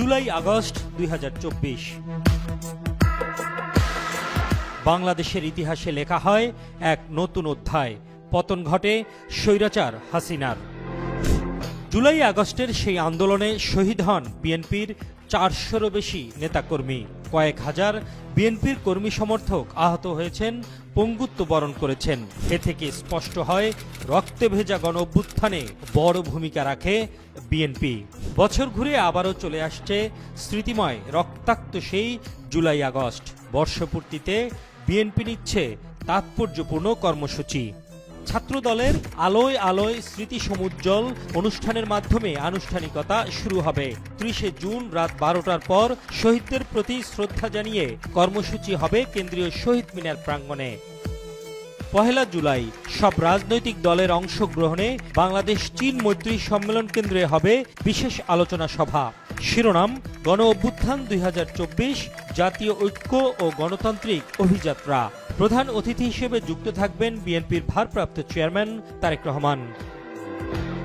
July August 2024। বাংলাদেশের ইতিহাসে লেখা হয় এক নতুন অধ্যায়। পতন ঘটে স্বৈরাচার হাসিনার। জুলাই আগস্টের সেই আন্দোলনে শহীদ হন বিএনপির 400-রও বেশি নেতাকর্মী। কয়েক হাজার বিএনপির কর্মী সমর্থক আহত হয়েছেন, পঙ্গুত্ব বরণ করেছেন। এ থেকে স্পষ্ট হয় রক্তে ভেজা গণ অভ্যুত্থানে বড় ভূমিকা রাখে বিএনপি। বছর ঘুরে আবারও চলে আসছে স্মৃতিময় রক্তাক্ত সেই জুলাই আগস্ট। বর্ষপূর্তিতে বিএনপি নিচ্ছে তাৎপর্যপূর্ণ কর্মসূচি। ছাত্রদলের আলোয় আলোয় স্মৃতি সমুজ্জ্বল অনুষ্ঠানের মাধ্যমে আনুষ্ঠানিকতা শুরু হবে। 30 জুন রাত 12টার পর শহীদদের প্রতি শ্রদ্ধা জানিয়ে কর্মসূচি হবে কেন্দ্রীয় শহীদ মিনার প্রাঙ্গণে। 1 জুলাই সব রাজনৈতিক দলের অংশগ্রহণে বাংলাদেশ চীন মৈত্রী সম্মেলন কেন্দ্রে হবে বিশেষ আলোচনা সভা। শিরোনাম গণ অভ্যুত্থান 2024, জাতীয় ঐক্য ও গণতান্ত্রিক অভিযাত্রা। প্রধান অতিথি হিসেবে যুক্ত থাকবেন বিএনপির ভারপ্রাপ্ত চেয়ারম্যান তারেক রহমান।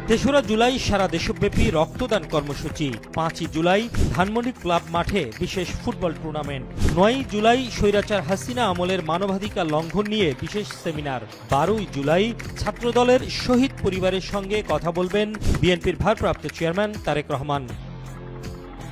3রা জুলাই সারা দেশব্যাপী রক্তদান কর্মসূচি। 5 জুলাই ধানমন্ডি ক্লাব মাঠে বিশেষ ফুটবল টুর্নামেন্ট। 9 জুলাই স্বৈরাচার হাসিনা আমলের মানবাধিকার লঙ্ঘন নিয়ে বিশেষ সেমিনার। 12 জুলাই ছাত্রদলের শহীদ পরিবারের সঙ্গে কথা বলবেন বিএনপির ভারপ্রাপ্ত চেয়ারম্যান তারেক রহমান।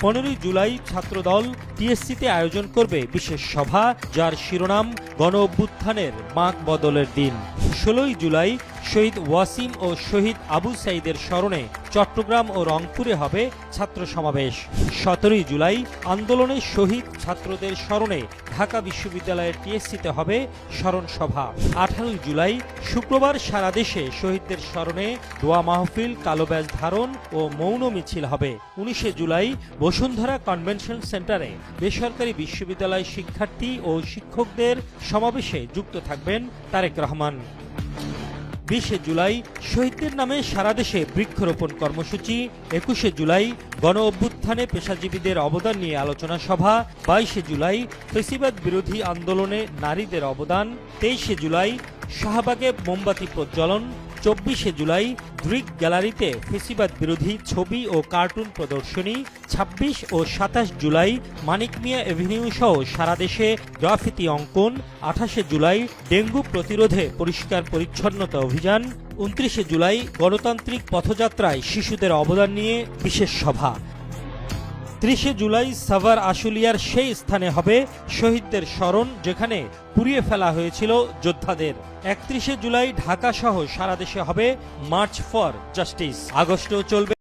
15 জুলাই ছাত্রদল টিএসসিতে আয়োজন করবে বিশেষ সভা, যার শিরোনাম গণ অভ্যুত্থানের মাগ বদলের দিন। 16 জুলাই শহীদ ওয়াসিম ও শহীদ আবু সাইদের স্মরণে চট্টগ্রাম ও রংপুরে হবে ছাত্র সমাবেশ। 17 জুলাই আন্দোলনে শহীদ ছাত্রদের স্মরণে ঢাকা বিশ্ববিদ্যালয়ের টিএসসিতে হবে স্মরণ সভা। 18 জুলাই শুক্রবার সারা দেশে শহীদদের স্মরণে দোয়া মাহফিল, কালো ব্যাজ ধারণ ও মৌন মিছিল হবে। 19 জুলাই বসুন্ধরা কনভেনশন সেন্টারে বেসরকারি বিশ্ববিদ্যালয় শিক্ষার্থী ও শিক্ষকদের সমাবেশে যুক্ত থাকবেন তারেক রহমান। 20 জুলাই শহীদদের নামে সারা দেশে বৃক্ষরোপণ কর্মসূচি। 21 জুলাই গণ অভ্যুত্থানে পেশাজীবীদের অবদান নিয়ে আলোচনা সভা। 22 জুলাই ফ্যাসিবাদ বিরোধী আন্দোলনে নারীদের অবদান। 23 জুলাই শাহবাগে মোমবাতি প্রজ্বলন। 24 জুলাই গ্রিক গ্যালারিতে ফ্যাসিবাদ বিরোধী ছবি ও কার্টুন প্রদর্শনী। 26 ও 27 জুলাই মানিক মিয়া এভিনিউ সহ সারা দেশে গ্রাফিতি অঙ্কন। 28 জুলাই ডেঙ্গু প্রতিরোধে পরিষ্কার পরিচ্ছন্নতা অভিযান। 29 জুলাই গণতান্ত্রিক পথযাত্রায় শিশুদের অবদান নিয়ে বিশেষ সভা। 30 জুলাই সাভার আশুলিয়ার সেই স্থানে হবে শহীদদের স্মরণ, যেখানে পুড়িয়ে ফেলা হয়েছিল যোদ্ধাদের। 31 জুলাই ঢাকা সহ সারা দেশে হবে মার্চ ফর জাস্টিস। আগস্টেও চলবে